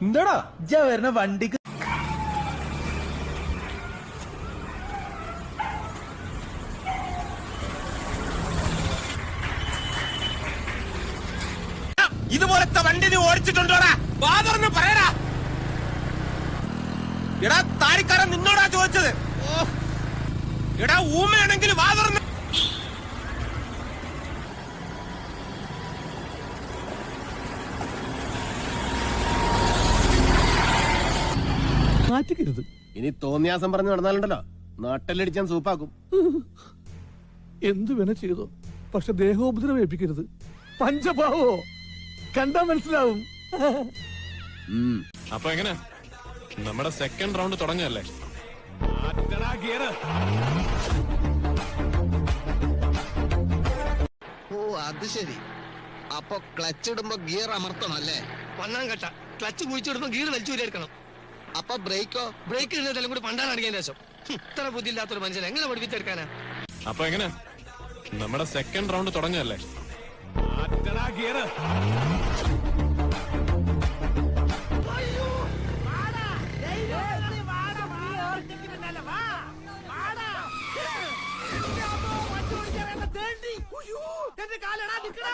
എന്താടാ വരുന്ന വണ്ടിക്ക് ഇതുപോലത്തെ വണ്ടി നീ ഓടിച്ചിട്ടുണ്ടോടാ? വാതർന്ന് പറയടാ. എടാ താരിക്കാരൻ നിന്നോടാ ചോദിച്ചത്. എടാ ഊമയാണെങ്കിൽ വാതർന്ന്. മാറ്റിക്കരുത്. ഇനി തോന്നിയാസം പറഞ്ഞു നടന്നാലുണ്ടല്ലോ നാട്ടിലടിച്ചാൻ സൂപ്പാക്കും. എന്തു വേണ ചെയ്തോ, പക്ഷെ ദേഹോപദ്രവം ഏൽപ്പിക്കരുത്. പഞ്ചഭാവോ കണ്ടാ മനസ്സിലാവും. അപ്പൊ എങ്ങനെ നമ്മുടെ സെക്കൻഡ് റൗണ്ട് തുടങ്ങല്ലേ? ഓ അത് ശരി. അപ്പൊ ക്ലച്ച് ഇടുമ്പോ ഗിയർ അമർത്തണം അല്ലേ? ഒന്നാം ഘട്ട ക്ലച്ച് കുഴിച്ചിടുമ്പോ ഗീർ വലിച്ചൂരിയിരിക്കണം. അപ്പൊ ബ്രേക്കോ? ബ്രേക്ക് ഇടുന്നതെല്ലാം കൂടി പണ്ടാണ് അടിക്കാൻ ശേഷം. ഇത്ര ബുദ്ധി ഇല്ലാത്തൊരു മനുഷ്യൻ എങ്ങനെ പഠിപ്പിച്ചെടുക്കാനാ? അപ്പൊ എങ്ങനെ നമ്മുടെ സെക്കൻഡ് റൗണ്ട് തുടങ്ങല്ലേ? എന്റെ കാലടാ നിൽക്കണ